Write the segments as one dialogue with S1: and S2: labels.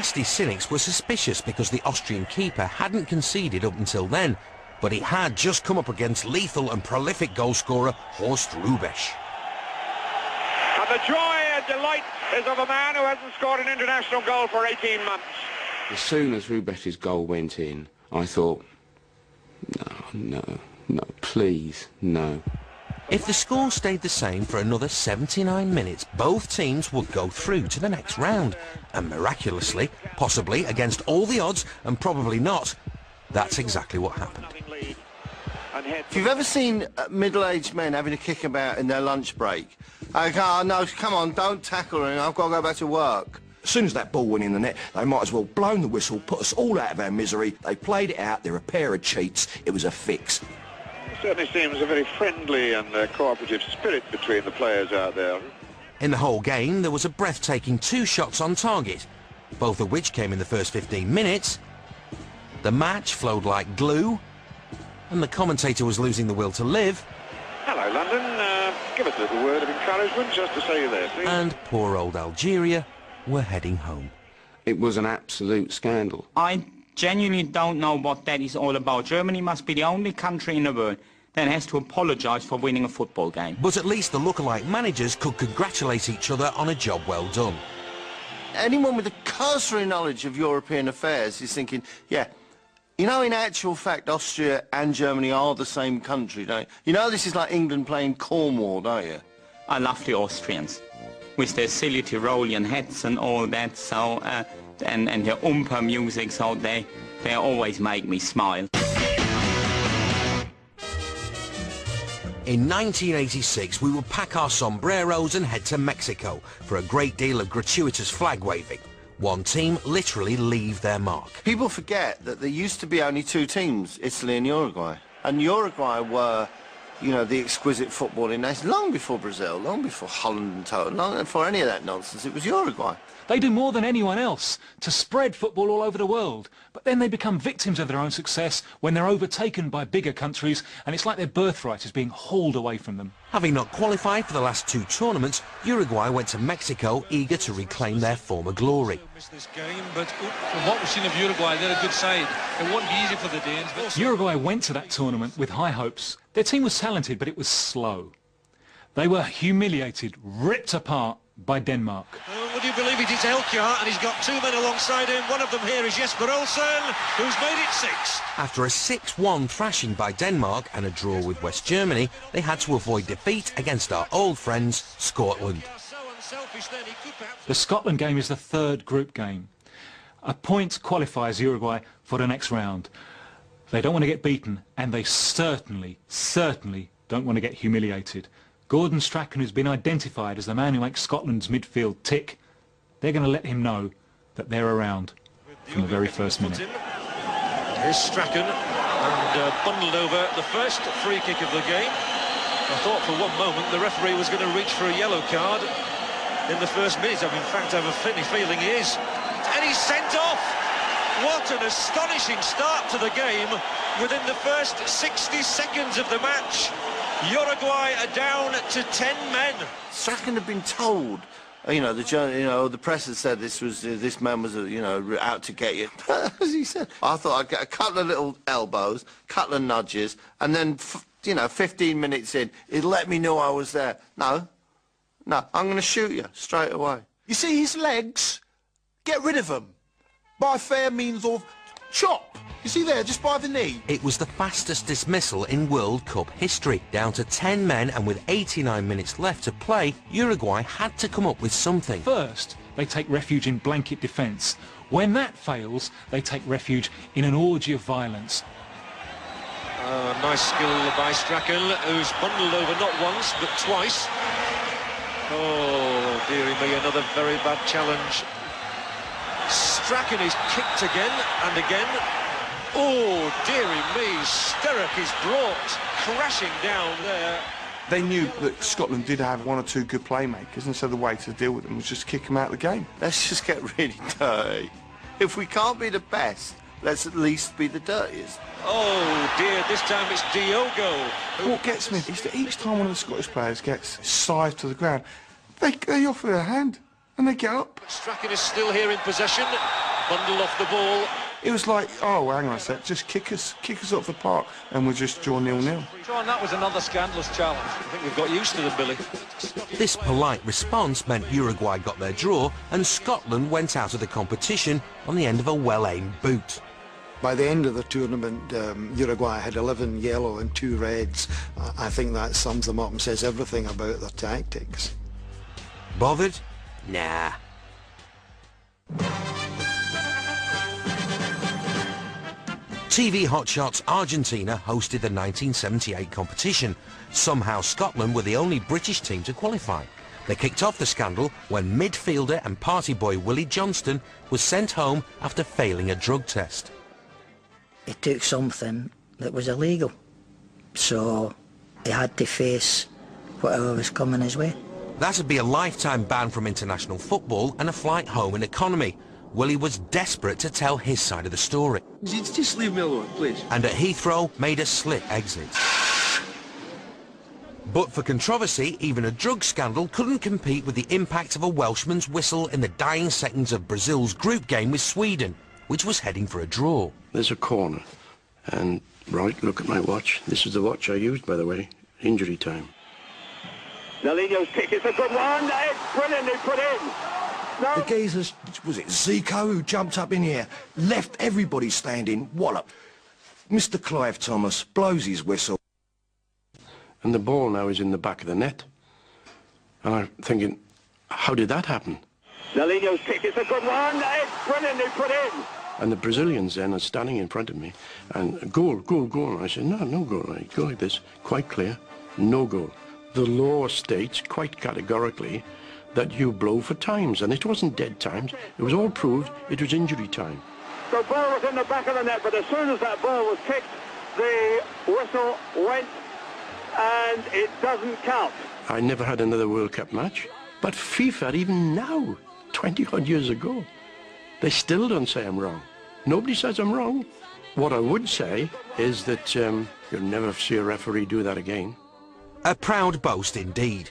S1: nasty cynics were suspicious because the Austrian keeper hadn't conceded up until then, but he had just come up against lethal and prolific goalscorer Horst Hrubesch.
S2: And the joy and delight is of a man who hasn't scored an international goal for 18 months.
S3: As soon as Hrubesch's goal went in, I thought, no, please, no.
S1: If the score stayed the same for another 79 minutes, both teams would go through to the next round. And miraculously, possibly against all the odds, and probably not, that's exactly what happened.
S4: If you've ever seen middle-aged men having a kick about in their lunch break, oh, no, come on, don't tackle her, I've got to go back to work.
S5: As soon as that ball went in the net, they might as well blown the whistle, put us all out of our misery. They played it out, they're a pair of cheats, it was a fix.
S2: It certainly seems a very friendly and cooperative spirit between the players out there.
S1: In the whole game, there was a breathtaking 2 shots on target, both of which came in the first 15 minutes. The match flowed like glue, and the commentator was losing the will to live.
S2: Hello, London. Give us a little word of encouragement just to say you're there, please.
S1: And poor old Algeria were heading home.
S3: It was an absolute scandal.
S6: I genuinely don't know what that is all about. Germany must be the only country in the world that has to apologise for winning a football game.
S1: But at least the lookalike managers could congratulate each other on a job well done.
S4: Anyone with a cursory knowledge of European affairs is thinking, yeah, you know, in actual fact, Austria and Germany are the same country, don't you? You know this is like England playing Cornwall, don't you?
S6: I love the Austrians, with their silly Tyrolean hats and all that, so, and their umpa music, so they always make me smile.
S1: In 1986, we would pack our sombreros and head to Mexico for a great deal of gratuitous flag waving. One team literally leave their mark.
S4: People forget that there used to be only 2 teams, Italy and Uruguay. And Uruguay were, you know, the exquisite footballing nation. Long before Brazil, long before Holland and Togo, long before any of that nonsense, it was Uruguay.
S7: They do more than anyone else to spread football all over the world, but then they become victims of their own success when they're overtaken by bigger countries, and it's like their birthright is being hauled away from them.
S1: Having not qualified for the last 2 tournaments, Uruguay went to Mexico eager to reclaim their former glory.
S8: This game, but from what we've seen of Uruguay, they're a good side. It won't be easy for the Danes. But
S7: Uruguay went to that tournament with high hopes. Their team was talented, but it was slow. They were humiliated, ripped apart by Denmark.
S8: would you believe it? It's Elkjær, and he's got 2 men alongside him. One of them here is Jesper Olsen, who's made it 6.
S1: After a 6-1 thrashing by Denmark and a draw with West Germany, they had to avoid defeat against our old friends, Scotland.
S7: The Scotland game is the 3rd group game. A point qualifies Uruguay for the next round. They don't want to get beaten, and they certainly don't want to get humiliated. Gordon Strachan has been identified as the man who makes Scotland's midfield tick. They're going to let him know that they're around from the very first minute.
S8: Here's Strachan, and bundled over the first free kick of the game. I thought for one moment the referee was going to reach for a yellow card in the first minute. In fact, I have a funny feeling he is. And he's sent off! What an astonishing start to the game within the first 60 seconds of the match. Uruguay are down to 10 men.
S4: Strachan had been told, the press had said this man was, out to get you. As he said, I thought I'd get a couple of little elbows, couple of nudges, and then, 15 minutes in, he'd let me know I was there. No, I'm going to shoot you straight away.
S5: You see his legs? Get rid of them. By fair means of chop. You see there, just by the knee?
S1: It was the fastest dismissal in World Cup history. Down to 10 men and with 89 minutes left to play, Uruguay had to come up with something.
S7: First, they take refuge in blanket defence. When that fails, they take refuge in an orgy of violence.
S8: Nice skill by Strachan, who's bundled over not once, but twice. Oh, dearie me, another very bad challenge. Strachan is kicked again and again. Oh, dearie me, Sturrock is brought crashing down there.
S9: They knew that Scotland did have 1 or 2 good playmakers, and so the way to deal with them was just kick them out of the game.
S4: Let's just get really dirty. If we can't be the best, let's at least be the dirtiest.
S8: Oh dear, this time it's Diogo.
S9: What gets me is that each time one of the Scottish players gets scythed to the ground, they offer their hand and they get up.
S8: Strachan is still here in possession. Bundle off the ball.
S9: It was like, oh, hang on a sec, just kick us off the park, and we'll just draw 0-0.
S8: John, that was another scandalous challenge. I think we've got used to them, Billy.
S1: This polite response meant Uruguay got their draw and Scotland went out of the competition on the end of a well-aimed boot.
S10: By the end of the tournament, Uruguay had 11 yellow and 2 reds. I think that sums them up and says everything about their tactics.
S1: Bothered? Nah. TV Hotshots Argentina hosted the 1978 competition. Somehow Scotland were the only British team to qualify. They kicked off the scandal when midfielder and party boy Willie Johnston was sent home after failing a drug test.
S11: He took something that was illegal, so he had to face whatever was coming his way.
S1: That'd be a lifetime ban from international football and a flight home in economy. Willie was desperate to tell his side of the story.
S3: Just leave me alone, please.
S1: And at Heathrow made a slick exit. But for controversy, even a drug scandal couldn't compete with the impact of a Welshman's whistle in the dying seconds of Brazil's group game with Sweden, which was heading for a draw.
S3: There's a corner. And, right, look at my watch. This is the watch I used, by the way. Injury time.
S2: Nalino's kick is a good one. It's brilliantly put in. No.
S5: The geezers, was it Zico who jumped up in here, left everybody standing, wallop. Mr. Clive Thomas blows his whistle.
S3: And the ball now is in the back of the net. And I'm thinking, how did that happen?
S2: Nalino's kick is a good one. It's brilliantly put in.
S3: And the Brazilians then are standing in front of me. And goal, goal, goal. I said, no goal. I go like this, quite clear, no goal. The law states quite categorically that you blow for times, and it wasn't dead times. It was all proved it was injury time.
S2: The ball was in the back of the net, but as soon as that ball was kicked, the whistle went, and it doesn't count.
S3: I never had another World Cup match, but FIFA, even now, 20-odd years ago, they still don't say I'm wrong. Nobody says I'm wrong. What I would say is that you'll never see a referee do that again.
S1: A proud boast indeed.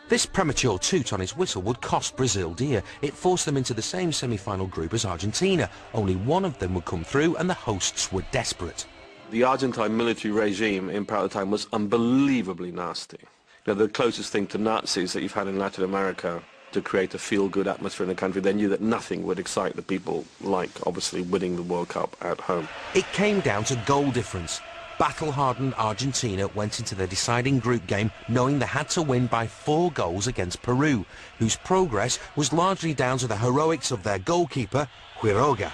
S1: This premature toot on his whistle would cost Brazil dear. It forced them into the same semi-final group as Argentina. Only one of them would come through and the hosts were desperate.
S12: The Argentine military regime in part of the time was unbelievably nasty. You know, the closest thing to Nazis that you've had in Latin America to create a feel-good atmosphere in the country. They knew that nothing would excite the people like, obviously, winning the World Cup at home.
S1: It came down to goal difference. Battle-hardened Argentina went into the deciding group game knowing they had to win by 4 goals against Peru, whose progress was largely down to the heroics of their goalkeeper, Quiroga.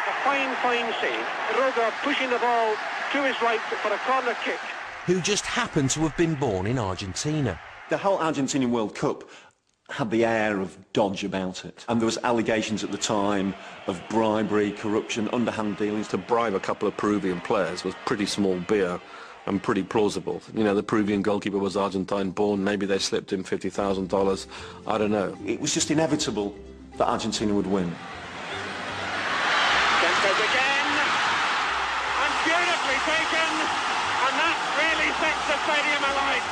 S2: A fine save. Quiroga pushing the ball to his right for a corner kick.
S1: Who just happened to have been born in Argentina.
S13: The whole Argentinian World Cup had the air of dodge about it. And there was allegations at the time of bribery, corruption, underhand dealings.
S12: To bribe a couple of Peruvian players was pretty small beer and pretty plausible. You know, the Peruvian goalkeeper was Argentine born. Maybe they slipped him $50,000. I don't know.
S13: It was just inevitable that Argentina would win.
S2: Centers again. And beautifully taken. And that really sets the stadium alight.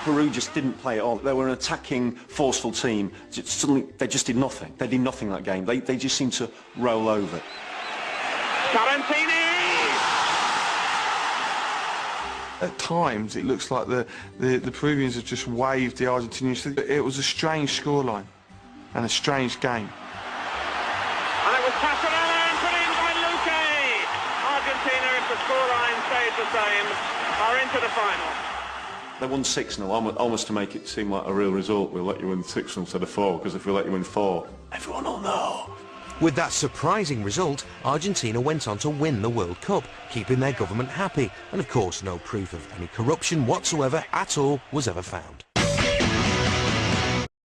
S13: Peru just didn't play at all. They were an attacking, forceful team. Suddenly, they just did nothing. They did nothing that game. They just seemed to roll over.
S2: Tarantini!
S9: At times, it looks like the Peruvians have just waved the Argentinians. It was a strange scoreline and a strange game.
S2: And it was Passarella and put in by Luque. Argentina, if the scoreline stays the same, are into the final.
S13: They won 6-0, almost to make it seem like a real result. We'll let you win 6-0 instead of 4, because if we let you win 4, everyone will know.
S1: With that surprising result, Argentina went on to win the World Cup, keeping their government happy, and of course no proof of any corruption whatsoever at all was ever found.